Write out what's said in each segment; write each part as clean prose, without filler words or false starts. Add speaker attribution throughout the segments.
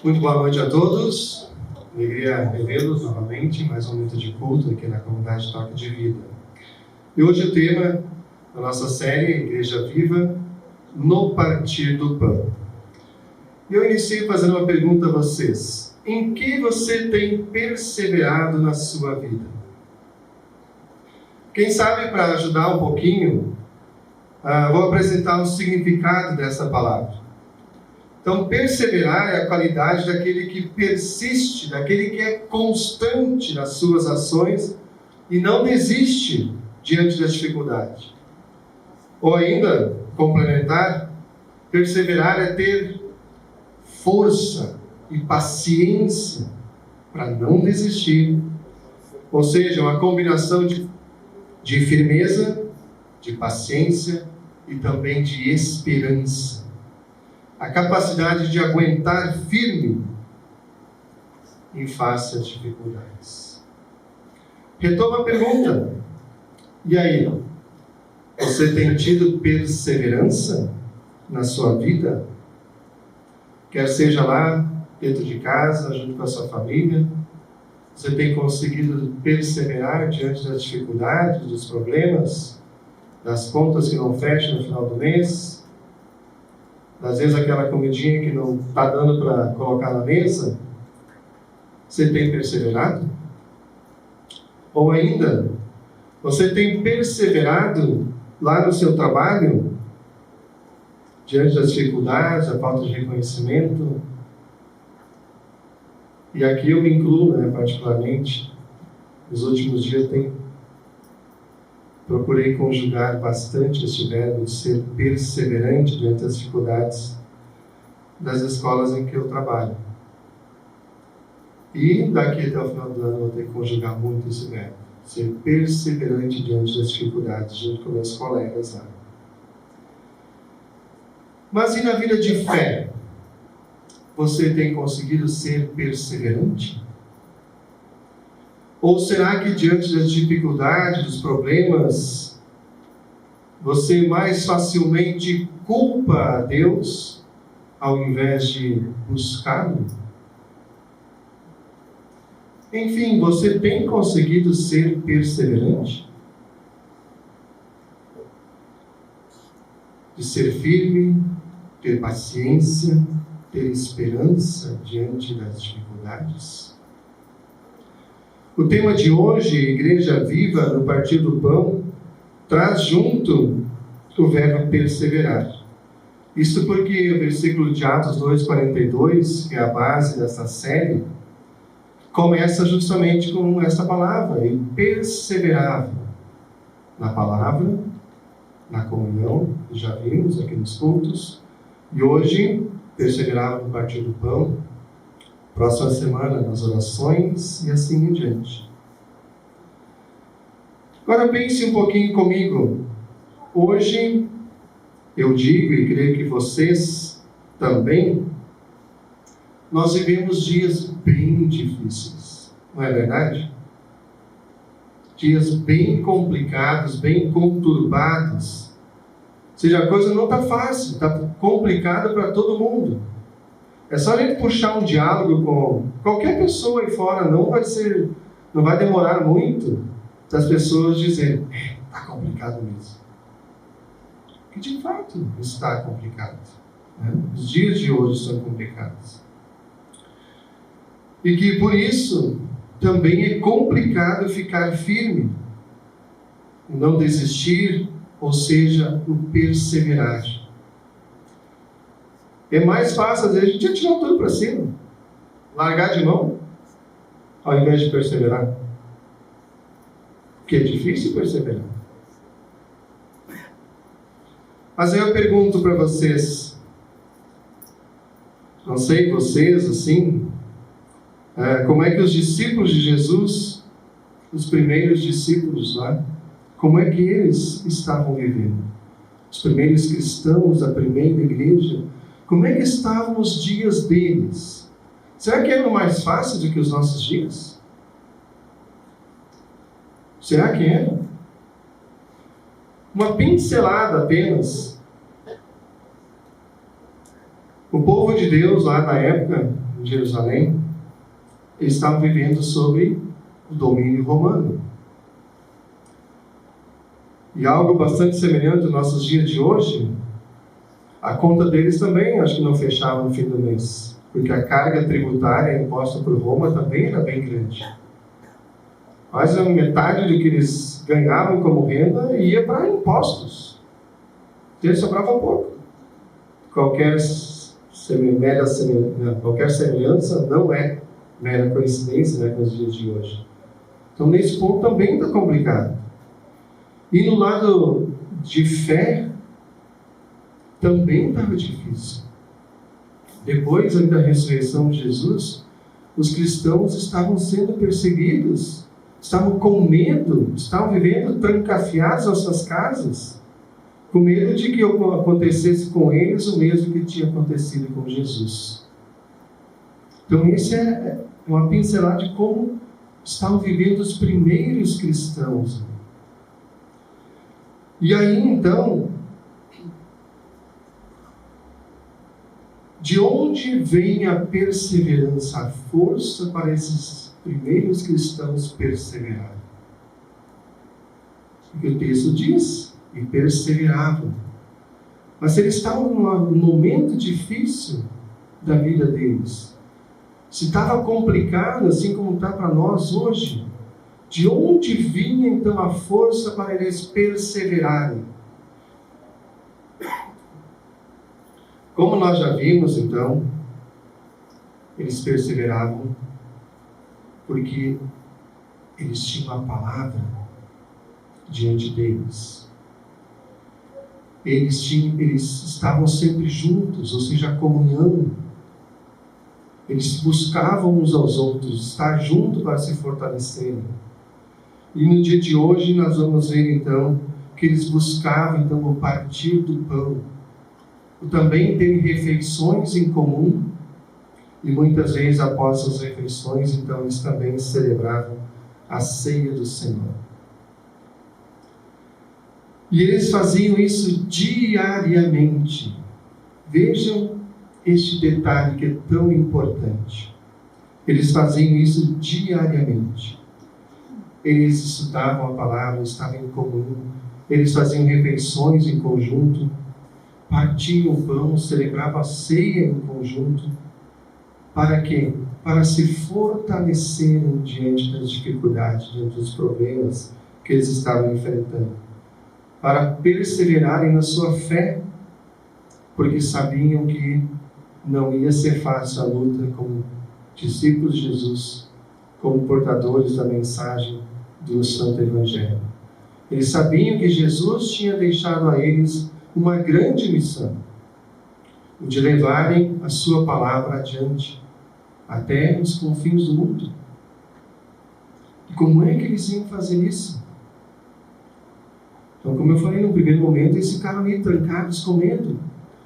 Speaker 1: Muito boa noite a todos. Alegria revê-los novamente, mais um momento de culto aqui na comunidade Toque de Vida. E hoje o tema da nossa série Igreja Viva, no partir do pão. E eu inicio fazendo uma pergunta a vocês. Em que você tem perseverado na sua vida? Quem sabe, para ajudar um pouquinho, vou apresentar o significado dessa palavra. Então, perseverar é a qualidade daquele que persiste, daquele que é constante nas suas ações e não desiste diante da dificuldade. Ou ainda, complementar, perseverar é ter força e paciência para não desistir. Ou seja, uma combinação de firmeza, de paciência e também de esperança. A capacidade de aguentar firme em face às dificuldades. Retomo a pergunta. E aí? Você tem tido perseverança na sua vida? Quer seja lá dentro de casa, junto com a sua família, você tem conseguido perseverar diante das dificuldades, dos problemas, das contas que não fecham no final do mês? Às vezes aquela comidinha que não está dando para colocar na mesa, você tem perseverado? Ou ainda, você tem perseverado lá no seu trabalho, diante das dificuldades, da falta de reconhecimento? E aqui eu me incluo, particularmente, nos últimos dias procurei conjugar bastante este verbo de ser perseverante diante das dificuldades das escolas em que eu trabalho. E daqui até o final do ano eu vou ter que conjugar muito esse verbo. Ser perseverante diante das dificuldades, junto com meus colegas lá. Mas e na vida de fé? Você tem conseguido ser perseverante? Ou será que diante das dificuldades, dos problemas, você mais facilmente culpa a Deus ao invés de buscá-lo? Enfim, você tem conseguido ser perseverante? De ser firme, ter paciência, ter esperança diante das dificuldades? O tema de hoje, Igreja Viva no Partir do Pão, traz junto o verbo perseverar. Isto porque o versículo de Atos 2,42, que é a base dessa série, começa justamente com essa palavra. E perseverava na palavra, na comunhão, que já vimos aqui nos cultos, e hoje perseverava no Partir do Pão. Próxima semana nas orações e assim em diante. Agora pense um pouquinho comigo. Hoje, eu digo e creio que vocês também, nós vivemos dias bem difíceis, não é verdade? Dias bem complicados, bem conturbados. Ou seja, a coisa não está fácil, está complicada para todo mundo. É só a gente puxar um diálogo com qualquer pessoa aí fora, não vai demorar muito das pessoas dizerem, está complicado mesmo. Que de fato está complicado. Os dias de hoje são complicados. E que por isso também é complicado ficar firme, não desistir, ou seja, o perseverar. É mais fácil, às vezes, a gente atirar tudo para cima, largar de mão, ao invés de perseverar. Porque é difícil perseverar. Mas aí eu pergunto para vocês, não sei vocês, assim, como é que os discípulos de Jesus, os primeiros discípulos lá, como é que eles estavam vivendo? Os primeiros cristãos da primeira igreja, como é que estavam os dias deles? Será que eram mais fáceis do que os nossos dias? Será que eram? Uma pincelada apenas. O povo de Deus lá na época, em Jerusalém, eles estavam vivendo sob o domínio romano. E algo bastante semelhante aos nossos dias de hoje, a conta deles também acho que não fechava no fim do mês, porque a carga tributária imposta por Roma também era bem grande. Quase a metade do que eles ganhavam como renda ia para impostos. Então sobrava pouco. Qualquer semelhança não é mera coincidência, né, com os dias de hoje. Então nesse ponto também está complicado. E no lado de fé, também estava difícil. Depois da ressurreição de Jesus, os cristãos estavam sendo perseguidos, estavam com medo, estavam vivendo trancafiados nas suas casas, com medo de que acontecesse com eles o mesmo que tinha acontecido com Jesus. Então, esse é uma pincelada de como estavam vivendo os primeiros cristãos. E aí, então, de onde vem a perseverança, a força para esses primeiros cristãos perseverarem? Porque o texto diz, e perseveravam. Mas eles estavam num momento difícil da vida deles. Se estava complicado, assim como está para nós hoje, de onde vinha então a força para eles perseverarem? Como nós já vimos, então, eles perseveravam porque eles tinham a palavra diante deles. Eles estavam sempre juntos, ou seja, a comunhão. Eles buscavam uns aos outros, estar juntos para se fortalecerem. E no dia de hoje nós vamos ver, então, que eles buscavam, então, o partir do pão. Também tem refeições em comum, e muitas vezes após as refeições, então eles também celebravam a ceia do Senhor. E eles faziam isso diariamente. Vejam este detalhe que é tão importante. Eles faziam isso diariamente. Eles estudavam a palavra, estavam em comum, eles faziam refeições em conjunto, partiam o pão, celebravam a ceia em conjunto. Para quê? Para se fortalecerem diante das dificuldades, diante dos problemas que eles estavam enfrentando. Para perseverarem na sua fé, porque sabiam que não ia ser fácil a luta como discípulos de Jesus, como portadores da mensagem do Santo Evangelho. Eles sabiam que Jesus tinha deixado a eles uma grande missão, o de levarem a sua palavra adiante, até os confins do mundo. E como é que eles iam fazer isso? Então, como eu falei no primeiro momento, eles ficaram ali trancados com medo,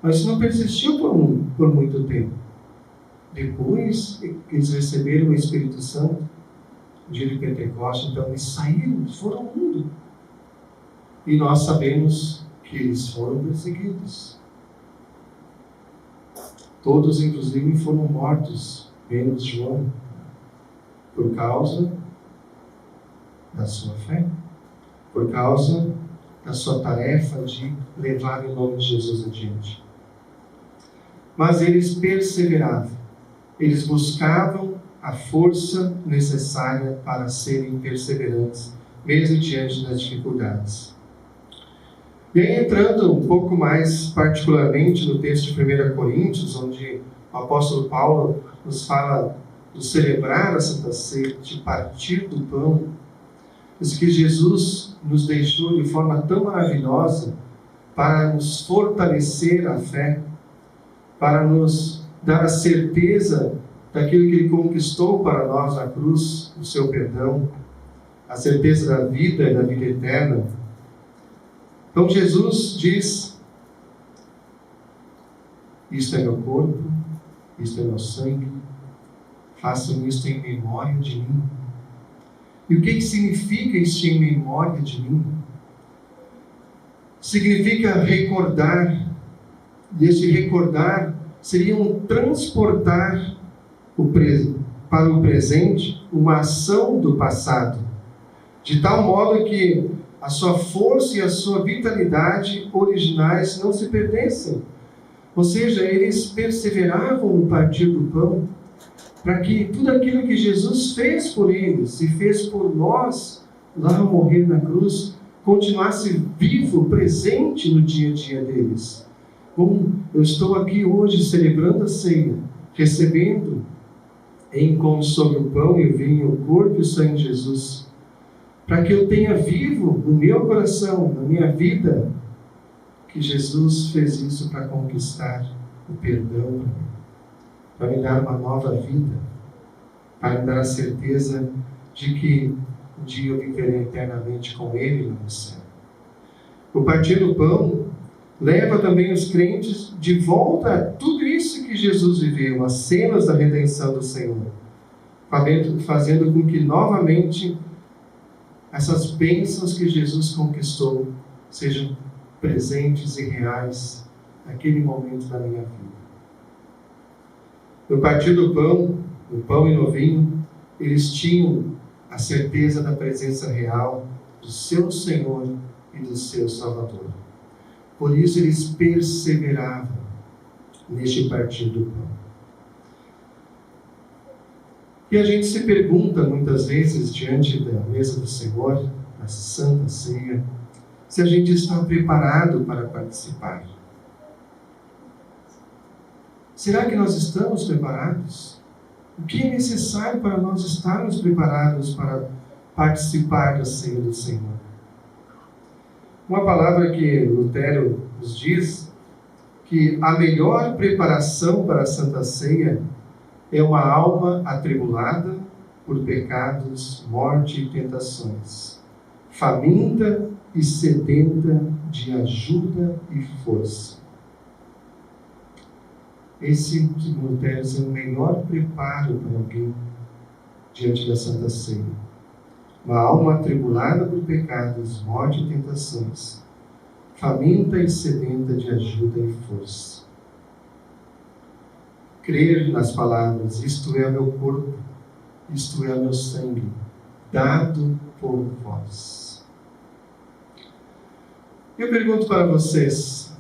Speaker 1: mas isso não persistiu por muito tempo. Depois que eles receberam o Espírito Santo, no dia de Pentecostes, então eles saíram, foram ao mundo. E nós sabemos que eles foram perseguidos. Todos, inclusive, foram mortos, menos João, por causa da sua fé, por causa da sua tarefa de levar o nome de Jesus adiante. Mas eles perseveravam, eles buscavam a força necessária para serem perseverantes, mesmo diante das dificuldades. E aí, entrando um pouco mais particularmente no texto de 1 Coríntios, onde o apóstolo Paulo nos fala de celebrar a Santa Ceia, de partir do pão, diz que Jesus nos deixou de forma tão maravilhosa para nos fortalecer a fé, para nos dar a certeza daquilo que Ele conquistou para nós na cruz, o seu perdão, a certeza da vida e da vida eterna. Então Jesus diz: isto é meu corpo, isto é meu sangue, façam isto em memória de mim. E o que significa isto em memória de mim? Significa recordar, e esse recordar seria um transportar para o presente uma ação do passado, de tal modo que a sua força e a sua vitalidade originais não se perdessem. Ou seja, eles perseveravam no partir do pão, para que tudo aquilo que Jesus fez por eles e fez por nós, lá ao morrer na cruz, continuasse vivo, presente no dia a dia deles. Bom, eu estou aqui hoje celebrando a ceia, recebendo em como sobre o pão e o vinho o corpo e o sangue de Jesus, para que eu tenha vivo no meu coração, na minha vida, que Jesus fez isso para conquistar o perdão, para me dar uma nova vida, para me dar a certeza de que um dia eu viverei eternamente com Ele no céu. O partir do pão leva também os crentes de volta a tudo isso que Jesus viveu, as cenas da redenção do Senhor, fazendo com que novamente essas bênçãos que Jesus conquistou sejam presentes e reais naquele momento da minha vida. No partir do pão, no pão e no vinho, eles tinham a certeza da presença real do seu Senhor e do seu Salvador. Por isso eles perseveravam neste partir do pão. E a gente se pergunta muitas vezes diante da mesa do Senhor, da Santa Ceia, se a gente está preparado para participar. Será que nós estamos preparados? O que é necessário para nós estarmos preparados para participar da ceia do Senhor? Uma palavra que Lutero nos diz que a melhor preparação para a Santa Ceia é uma alma atribulada por pecados, morte e tentações, faminta e sedenta de ajuda e força. Esse, segundo Lutero, é o melhor preparo para alguém diante da Santa Ceia. Uma alma atribulada por pecados, morte e tentações, faminta e sedenta de ajuda e força. Crer nas palavras, isto é o meu corpo, isto é o meu sangue, dado por vós. Eu pergunto para vocês,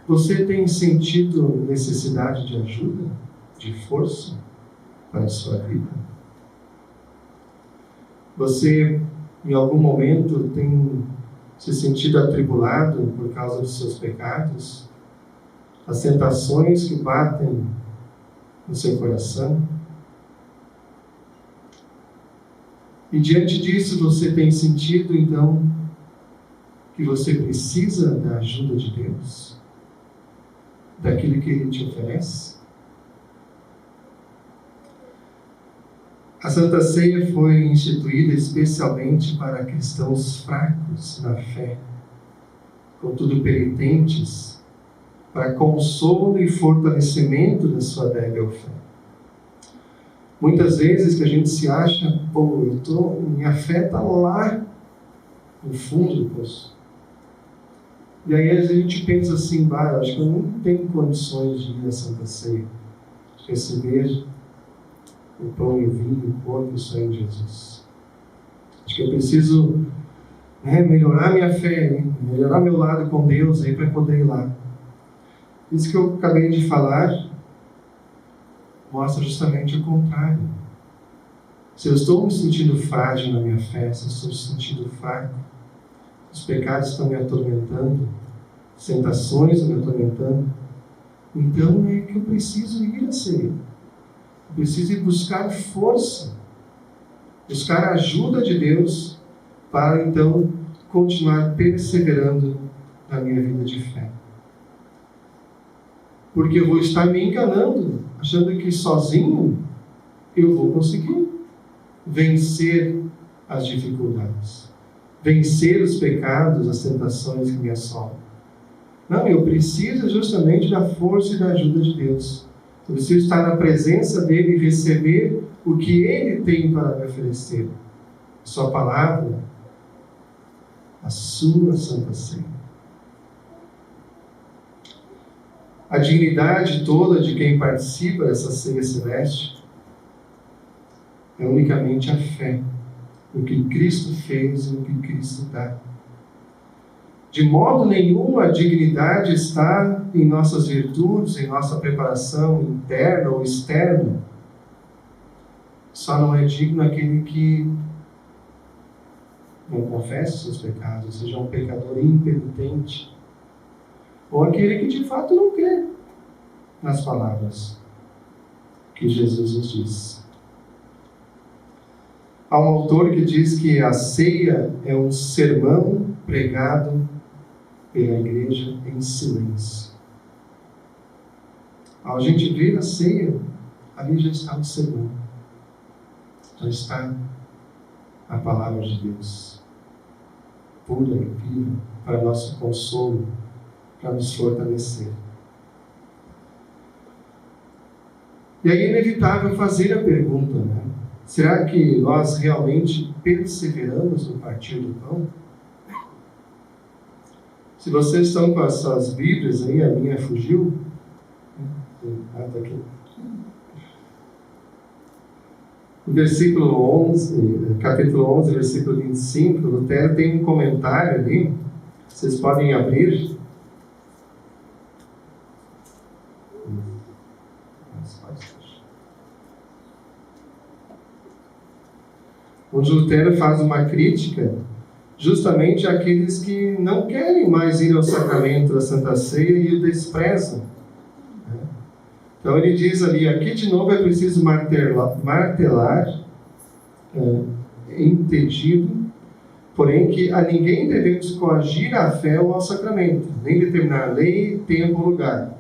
Speaker 1: você tem sentido necessidade de ajuda, de força para a sua vida? Você, em algum momento, tem se sentido atribulado por causa dos seus pecados? As tentações que batem no seu coração? E diante disso, você tem sentido, então, que você precisa da ajuda de Deus? Daquilo que Ele te oferece? A Santa Ceia foi instituída especialmente para cristãos fracos na fé, contudo penitentes, para consolo e fortalecimento da sua débil fé. Muitas vezes que a gente se acha, minha fé está lá no fundo do poço. E aí a gente pensa assim, eu acho que eu não tenho condições de ir à Santa Ceia, receber o pão e o vinho, o corpo e o sangue de Jesus. Acho que eu preciso melhorar minha fé, melhorar meu lado com Deus para poder ir lá. Isso que eu acabei de falar mostra justamente o contrário. Se eu estou me sentindo frágil na minha fé, se eu estou me sentindo fraco, os pecados estão me atormentando, as tentações estão me atormentando, então é que eu preciso ir à ceia. Eu preciso ir buscar força, buscar a ajuda de Deus para então continuar perseverando na minha vida de fé. Porque eu vou estar me enganando, achando que sozinho eu vou conseguir vencer as dificuldades, vencer os pecados, as tentações que me assolam. Não, eu preciso justamente da força e da ajuda de Deus. Eu preciso estar na presença dEle e receber o que Ele tem para me oferecer. A sua palavra, a sua Santa Ceia. A dignidade toda de quem participa dessa ceia celeste É unicamente a fé no que Cristo fez e no que Cristo dá. De modo nenhum a dignidade está em nossas virtudes, em nossa preparação interna ou externa. Só não é digno aquele que não confessa os seus pecados, ou seja, um pecador impenitente, ou aquele que de fato não crê nas palavras que Jesus nos diz. Há um autor que diz que a ceia é um sermão pregado pela igreja em silêncio. Ao gente ver a ceia, ali já está o sermão, já está a palavra de Deus, pura e viva, para nosso consolo, para nos fortalecer. E aí é inevitável fazer a pergunta, né? Será que nós realmente perseveramos no partir do pão? Se vocês estão com as suas Bíblias aí, a minha fugiu. Tá aqui. No versículo 11, capítulo 11, versículo 25, Lutero tem um comentário ali, vocês podem abrir. Onde Lutero faz uma crítica justamente àqueles que não querem mais ir ao sacramento da Santa Ceia e o desprezam. Então ele diz ali, aqui de novo é preciso martelar, entendido, porém que a ninguém devemos coagir a fé ou ao sacramento, nem determinar lei, tempo ou lugar.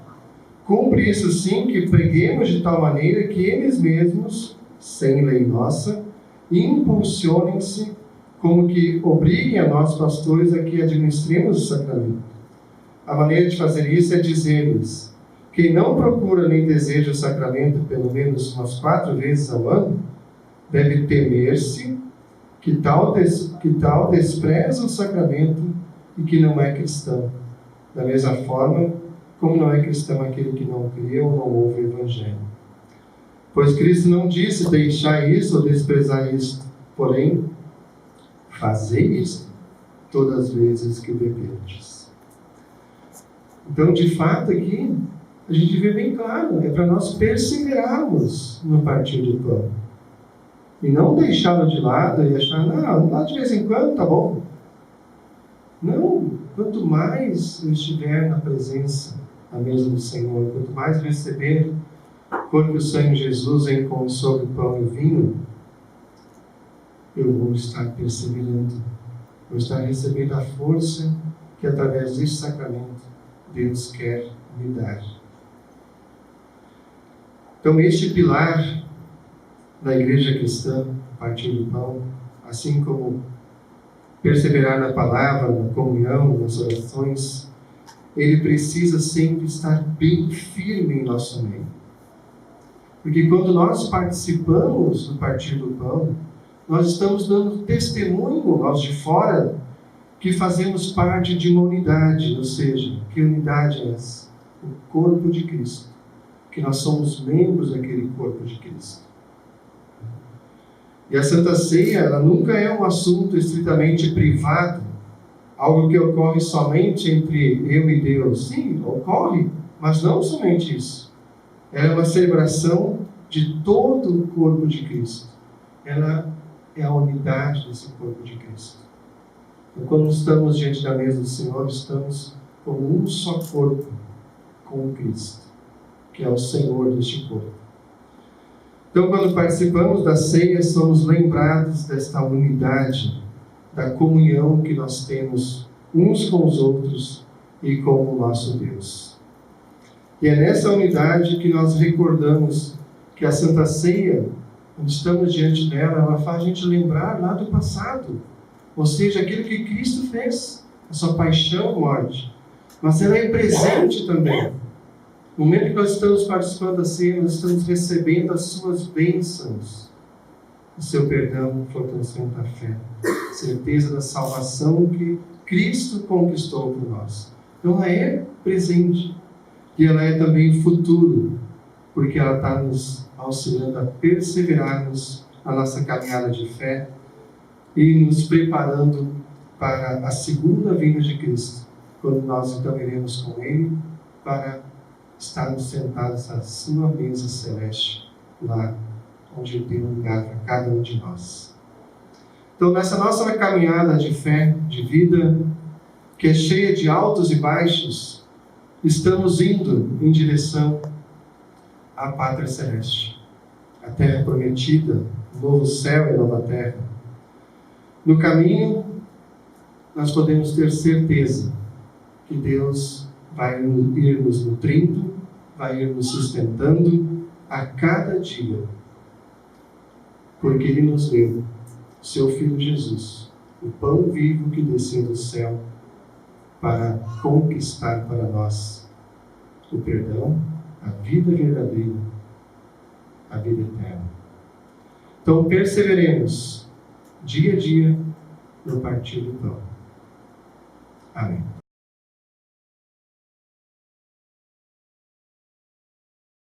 Speaker 1: Cumpre isso sim que preguemos de tal maneira que eles mesmos, sem lei nossa, impulsionem-se como que obriguem a nós pastores a que administremos o sacramento. A maneira de fazer isso é dizer-lhes: quem não procura nem deseja o sacramento pelo menos umas 4 vezes ao ano, deve temer-se que tal despreza o sacramento e que não é cristão. Da mesma forma, como não é cristão aquele que não crê ou não ouve o Evangelho. Pois Cristo não disse deixar isso ou desprezar isto, porém, fazer isto todas as vezes que o beberdes. Então, de fato, aqui, a gente vê bem claro, é para nós perseverarmos no partir do pão. E não deixá-lo de lado e achar, não, lá de vez em quando tá bom. Não, quanto mais eu estiver na presença da mesa do Senhor, quanto mais eu receber o corpo e o sangue de Jesus em como sobre o pão e o vinho, eu vou estar perseverando, vou estar recebendo a força que através deste sacramento Deus quer me dar. Então este pilar da igreja cristã, partir do pão, assim como perseverar na palavra, na comunhão, nas orações, ele precisa sempre estar bem firme em nosso meio. Porque quando nós participamos do partir do pão, nós estamos dando testemunho aos de fora que fazemos parte de uma unidade, ou seja, que unidade é essa? O corpo de Cristo. Que nós somos membros daquele corpo de Cristo. E a Santa Ceia, ela nunca é um assunto estritamente privado, algo que ocorre somente entre eu e Deus. Sim, ocorre, mas não somente isso. Ela é uma celebração de todo o corpo de Cristo. Ela é a unidade desse corpo de Cristo. Então, quando estamos diante da mesa do Senhor, estamos como um só corpo com Cristo, que é o Senhor deste corpo. Então, quando participamos da ceia, somos lembrados desta unidade, da comunhão que nós temos uns com os outros e com o nosso Deus. E é nessa unidade que nós recordamos que a Santa Ceia, quando estamos diante dela, ela faz a gente lembrar lá do passado, ou seja, aquilo que Cristo fez, a sua paixão e morte. Mas ela é presente também. No momento que nós estamos participando da ceia, nós estamos recebendo as suas bênçãos, o seu perdão, o fortalecimento da fé, a certeza da salvação que Cristo conquistou por nós. Então ela é presente e ela é também futuro, porque ela está nos auxiliando a perseverarmos a nossa caminhada de fé e nos preparando para a segunda vinda de Cristo, quando nós então iremos com Ele para estarmos sentados à sua mesa celeste, lá onde tem um lugar para cada um de nós. Então, nessa nossa caminhada de fé, de vida, que é cheia de altos e baixos, estamos indo em direção à Pátria Celeste, a Terra Prometida, novo céu e nova terra. No caminho, nós podemos ter certeza que Deus vai ir nos nutrindo, vai ir nos sustentando a cada dia, porque Ele nos deu seu Filho Jesus, o pão vivo que desceu do céu para conquistar para nós o perdão, a vida verdadeira, a vida eterna. Então perseveremos dia a dia no partir do pão. Amém.